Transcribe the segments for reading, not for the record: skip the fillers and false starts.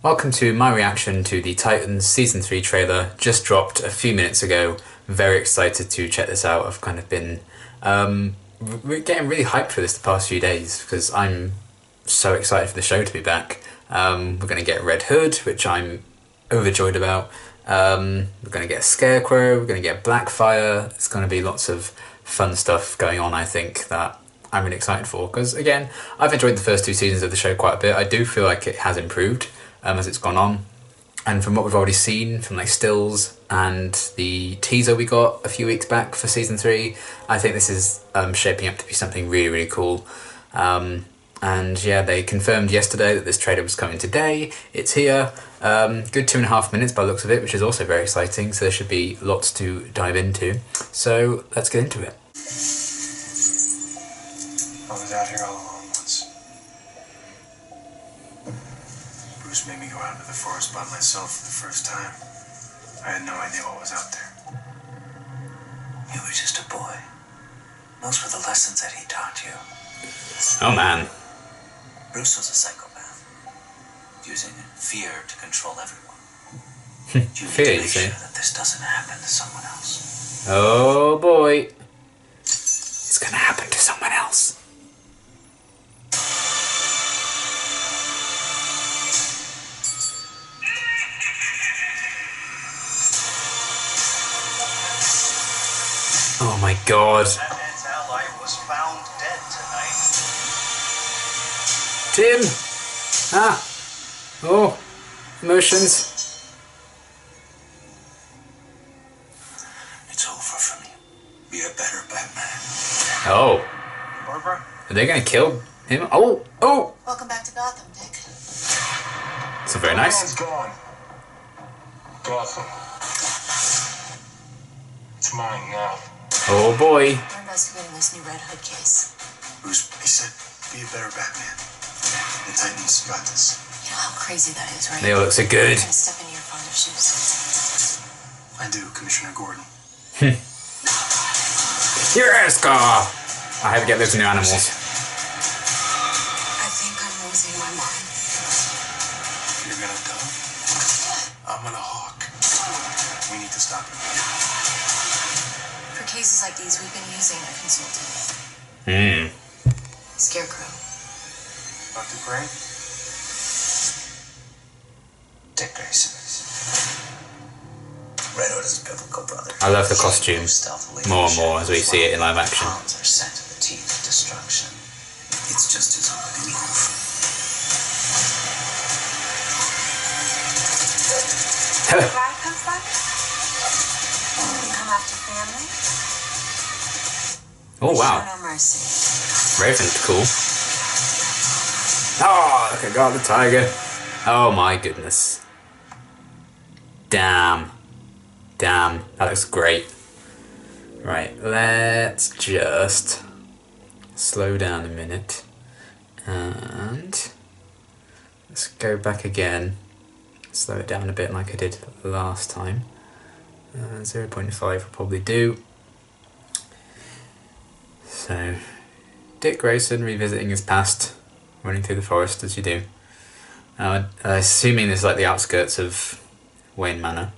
Welcome to my reaction to the Titans Season 3 trailer, just dropped a few minutes ago. Very excited to check this out. I've kind of been getting really hyped for this the past few days because I'm so excited for the show to be back. We're going to get Red Hood, which I'm overjoyed about. We're going to get Scarecrow, we're going to get Blackfire. There's going to be lots of fun stuff going on, I think, that I'm really excited for. Because again, I've enjoyed the first two seasons of the show quite a bit. I do feel like it has improved as it's gone on. And from what we've already seen from like stills and the teaser we got a few weeks back for season 3, I think this is shaping up to be something really, really cool. And yeah, they confirmed yesterday that this trailer was coming today. It's here. Good 2.5 minutes by the looks of it, which is also very exciting. So there should be lots to dive into. So let's get into it. I was out here all alone once. Bruce made me go out into the forest by myself for the first time. I had no idea what was out there. You were just a boy. Those were the lessons that he taught you. Oh man. Bruce was a psychopath, using fear to control everyone. You Fear, need to you make say? sure that this doesn't happen to someone else. Oh boy. It's gonna happen to someone else. Oh my god. Batman's ally was found dead tonight. Tim! Ah! Oh! Emotions. It's over for me. Be a better Batman. Oh. Barbara? Are they gonna kill him? Oh! Oh! Welcome back to Gotham, Dick. That's very nice. Gone. Gotham. It's mine now. Oh boy. We're investigating this new Red Hood case. Bruce, he said, be a better Batman. The Titans got this. You know how crazy that is, right? They all look so good. I'm gonna step into your father's shoes. I do, Commissioner Gordon. Yes, car! I have to get those new animals. I think I'm losing my mind. You're gonna duck. I'm gonna hawk. We need to stop him. For cases like these, we've been using a consultant. Scarecrow. Dr. Crane? Dick Grayson. Red Hood is a biblical brother. I love the costume Stealthily more and more as we see it in live action. Pawns are sent to the teeth of destruction. It's just his own move. Brad comes back? You come after family? Oh wow. Show no mercy. Raven's cool. Oh, look at God the Tiger. Oh my goodness. Damn. Damn, that looks great. Right, let's just slow down a minute. And let's go back again. Slow it down a bit like I did last time. 0.5 will probably do. So, Dick Grayson revisiting his past, running through the forest as you do. Assuming this is like the outskirts of Wayne Manor.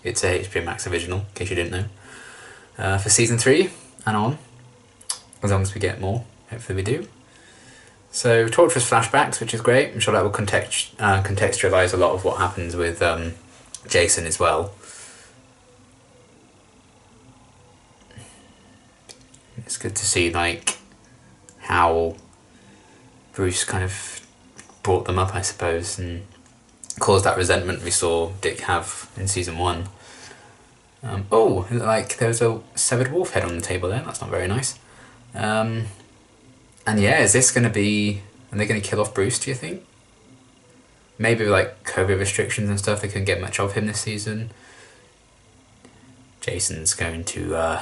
It's a HBO Max original, in case you didn't know. For season 3 and on, as long as we get more, hopefully we do. So torturous flashbacks, which is great. I'm sure that will contextualize a lot of what happens with Jason as well. It's good to see like how Bruce kind of brought them up, I suppose, and caused that resentment we saw Dick have in season 1. Oh, like there's a severed wolf head on the table there. That's not very nice. And yeah, is this going to be... Are they going to kill off Bruce, do you think? Maybe with like COVID restrictions and stuff, they couldn't get much of him this season. Jason's going to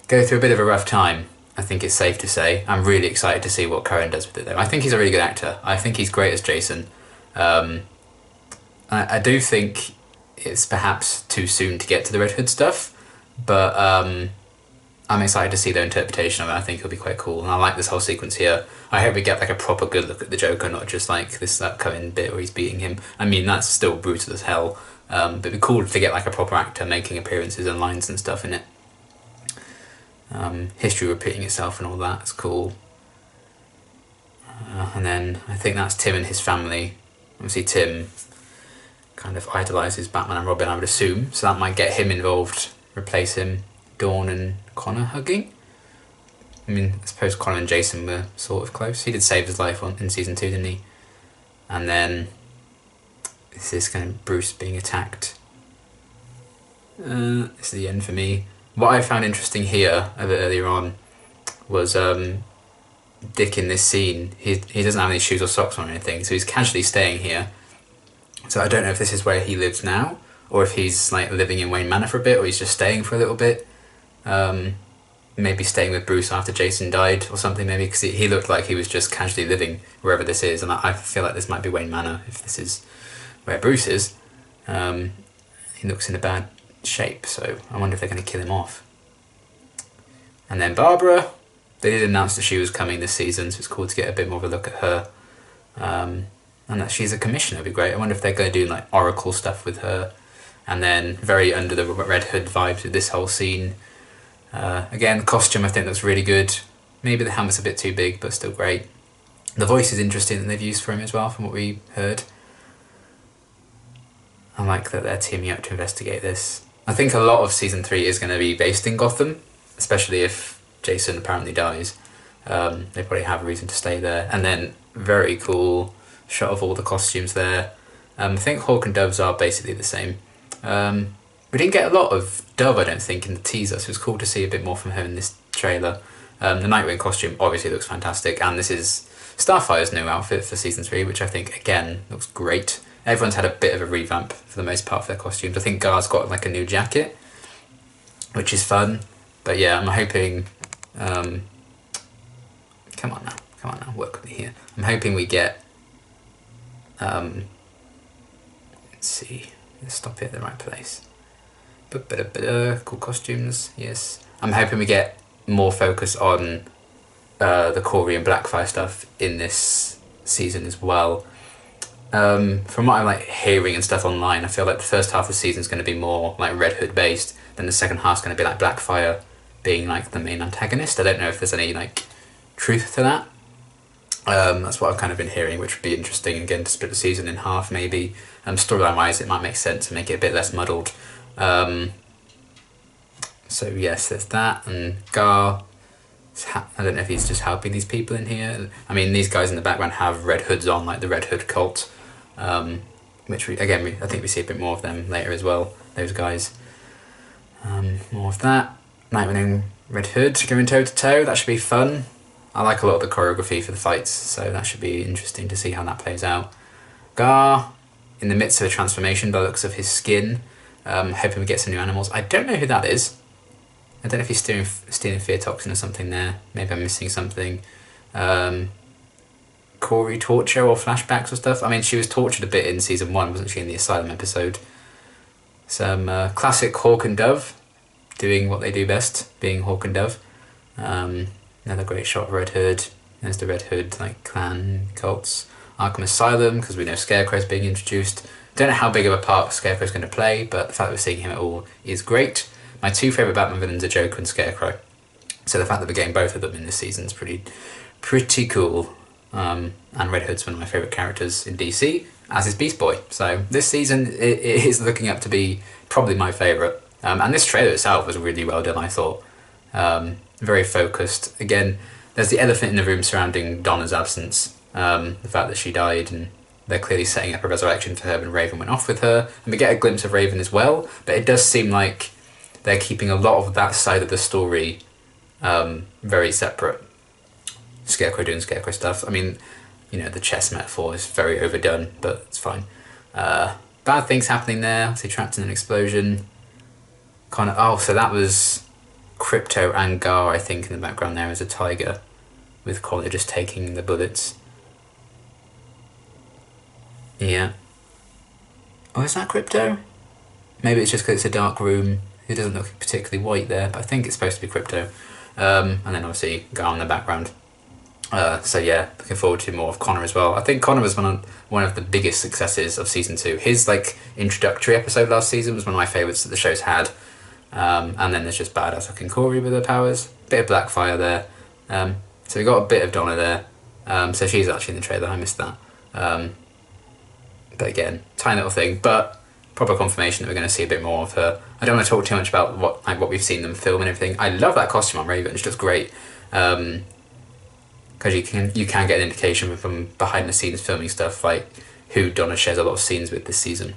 go through a bit of a rough time, I think it's safe to say. I'm really excited to see what Cohen does with it though. I think he's a really good actor. I think he's great as Jason. I do think it's perhaps too soon to get to the Red Hood stuff, but I'm excited to see their interpretation of it. I think it'll be quite cool, and I like this whole sequence here. I hope we get like a proper good look at the Joker, not just like this upcoming bit where he's beating him. I mean, that's still brutal as hell, but it'd be cool to get like a proper actor making appearances and lines and stuff in it. History repeating itself and all that, it's cool. And then I think that's Tim and his family. Obviously Tim kind of idolises Batman and Robin, I would assume, so that might get him involved, replace him. Dawn and Connor hugging. I mean, I suppose Connor and Jason were sort of close. He did save his life in season 2, didn't he? And then this is kind of Bruce being attacked. This is the end for me. What I found interesting here a bit earlier on was Dick in this scene. He doesn't have any shoes or socks on or anything, so he's casually staying here. So I don't know if this is where he lives now, or if he's like living in Wayne Manor for a bit, or he's just staying for a little bit. Maybe staying with Bruce after Jason died or something, maybe, because he looked like he was just casually living wherever this is, and I feel like this might be Wayne Manor if this is where Bruce is. He looks in a bad shape, so I wonder if they're going to kill him off. And then Barbara, they did announce that she was coming this season, so it's cool to get a bit more of a look at her. And that she's a commissioner would be great. I wonder if they're going to do like Oracle stuff with her. And then very under the Red Hood vibes with this whole scene. Again, the costume I think looks really good. Maybe the helmet's a bit too big, but still great. The voice is interesting that they've used for him as well, from what we heard. I like that they're teaming up to investigate this. I think a lot of season 3 is going to be based in Gotham, especially if Jason apparently dies. They probably have a reason to stay there. And then very cool shot of all the costumes there. I think Hawk and Doves are basically the same. We didn't get a lot of Dove, I don't think, in the teaser, so it's cool to see a bit more from her in this trailer. The Nightwing costume obviously looks fantastic, and this is Starfire's new outfit for season 3, which I think, again, looks great. Everyone's had a bit of a revamp for the most part for their costumes. I think Gar's got like a new jacket, which is fun. But yeah, I'm hoping... come on now, work with me here. I'm hoping we get... let's see, let's stop it at the right place. Cool costumes, yes. I'm hoping we get more focus on the Corey and Blackfire stuff in this season as well. From what I'm like hearing and stuff online, I feel like the first half of the season is going to be more like Red Hood based, then the second half is going to be like Blackfire being like the main antagonist. I don't know if there's any like truth to that. That's what I've kind of been hearing, which would be interesting again to split the season in half maybe. Storyline wise it might make sense to make it a bit less muddled. So yes, there's that, and Gar, I don't know if he's just helping these people in here. I mean, these guys in the background have red hoods on, like the Red Hood cult, which I think we see a bit more of them later as well, those guys. More of that. Nightwing and Red Hood going toe to toe, that should be fun. I like a lot of the choreography for the fights, so that should be interesting to see how that plays out. Gar, in the midst of a transformation by the looks of his skin, hoping we get some new animals. I don't know who that is. I don't know if he's stealing fear toxin or something there. Maybe I'm missing something. Corey torture or flashbacks or stuff. I mean, she was tortured a bit in season 1, wasn't she, in the Asylum episode? Some classic Hawk and Dove, doing what they do best, being Hawk and Dove. Another great shot of Red Hood. There's the Red Hood like clan cults. Arkham Asylum, because we know Scarecrow's being introduced. Don't know how big of a part Scarecrow's going to play, but the fact that we're seeing him at all is great. My two favourite Batman villains are Joker and Scarecrow. So the fact that we're getting both of them in this season is pretty cool. And Red Hood's one of my favourite characters in DC, as is Beast Boy. So this season it is looking up to be probably my favourite. And this trailer itself was really well done, I thought. Very focused. Again, there's the elephant in the room surrounding Donna's absence. The fact that she died, and they're clearly setting up a resurrection for her when Raven went off with her. And we get a glimpse of Raven as well, but it does seem like they're keeping a lot of that side of the story very separate. Scarecrow doing Scarecrow stuff. I mean, you know, the chess metaphor is very overdone, but it's fine. Bad things happening there. Obviously trapped in an explosion. So that was Crypto and Gar, I think, in the background there as a tiger, with Collar just taking the bullets. Yeah. Oh, is that Crypto? Maybe it's just because it's a dark room. who doesn't look particularly white there, but I think it's supposed to be Crypto. And then obviously Gar in the background. So yeah, looking forward to more of Connor as well. I think Connor was one of the biggest successes of season 2. His like introductory episode last season was one of my favourites that the show's had. And then there's just badass looking Corey with her powers. Bit of Blackfire there. So we got a bit of Donna there. So she's actually in the trailer. I missed that. But again, tiny little thing, but proper confirmation that we're going to see a bit more of her. I don't want to talk too much about what we've seen them film and everything. I love that costume on Raven. She looks great. Because you can get an indication from behind the scenes filming stuff, like who Donna shares a lot of scenes with this season.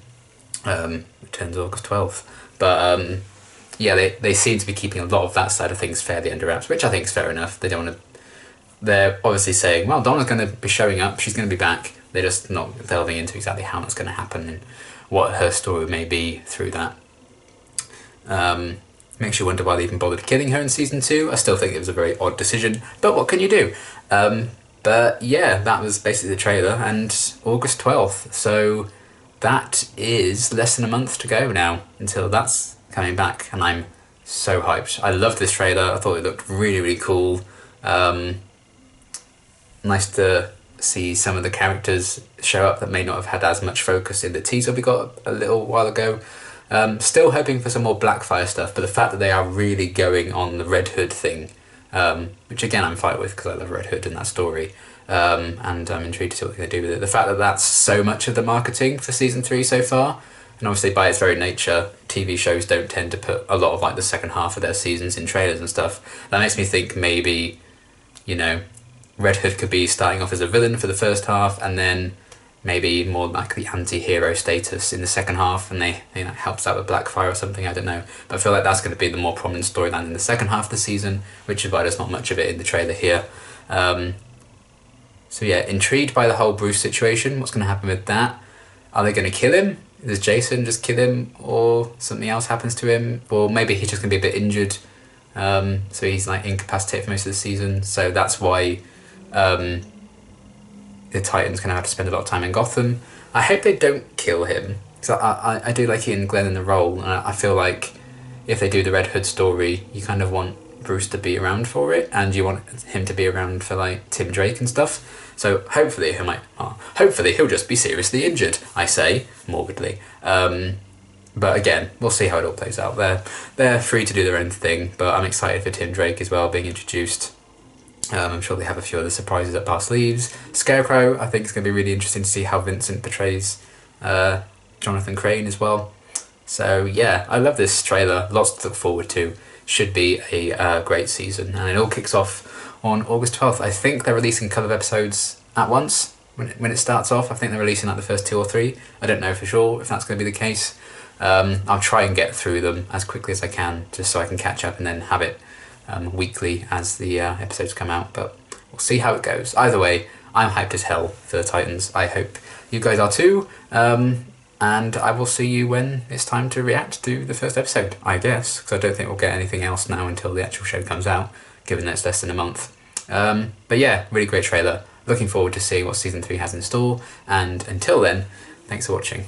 Returns August 12th. But yeah, they seem to be keeping a lot of that side of things fairly under wraps, which I think is fair enough. They don't want to. They're obviously saying, well, Donna's going to be showing up, she's going to be back. They're just not delving into exactly how that's going to happen and what her story may be through that. Makes you wonder why they even bothered killing her in season 2. I still think it was a very odd decision, but what can you do? But yeah, that was basically the trailer, and August 12th. So that is less than a month to go now until that's coming back, and I'm so hyped. I loved this trailer. I thought it looked really, really cool. Nice to see some of the characters show up that may not have had as much focus in the teaser we got a little while ago. Still hoping for some more Blackfire stuff, but the fact that they are really going on the Red Hood thing, which again I'm fine with because I love Red Hood and that story, and I'm intrigued to see what they're going to do with it. The fact that that's so much of the marketing for season 3 so far, and obviously by its very nature, TV shows don't tend to put a lot of like the second half of their seasons in trailers and stuff. That makes me think maybe, you know, Red Hood could be starting off as a villain for the first half, and then maybe more like the anti-hero status in the second half, and they helps out with Blackfire or something, I don't know. But I feel like that's going to be the more prominent storyline in the second half of the season, which is why there's not much of it in the trailer here. So yeah, intrigued by the whole Bruce situation. What's going to happen with that? Are they going to kill him? Does Jason just kill him, or something else happens to him? Or maybe he's just going to be a bit injured, so he's like incapacitated for most of the season. So that's why the Titans going to have to spend a lot of time in Gotham. I hope they don't kill him, because I do like Ian Glenn in the role, and I feel like if they do the Red Hood story, you kind of want Bruce to be around for it, and you want him to be around for like Tim Drake and stuff. So hopefully he'll just be seriously injured, I say morbidly. But again, we'll see how it all plays out. They're free to do their own thing, but I'm excited for Tim Drake as well being introduced. I'm sure they have a few other surprises up our sleeves. Scarecrow, I think it's going to be really interesting to see how Vincent portrays Jonathan Crane as well. So yeah, I love this trailer. Lots to look forward to. Should be a great season, and it all kicks off on August 12th. I think they're releasing a couple of episodes at once when it starts off. I think they're releasing like the first 2 or 3. I don't know for sure if that's going to be the case. I'll try and get through them as quickly as I can, just so I can catch up and then have it weekly as the episodes come out, but we'll see how it goes. Either way, I'm hyped as hell for the Titans. I hope you guys are too, and I will see you when it's time to react to the first episode, I guess, because I don't think we'll get anything else now until the actual show comes out, given that it's less than a month. But yeah, really great trailer. Looking forward to seeing what season 3 has in store, and until then, thanks for watching.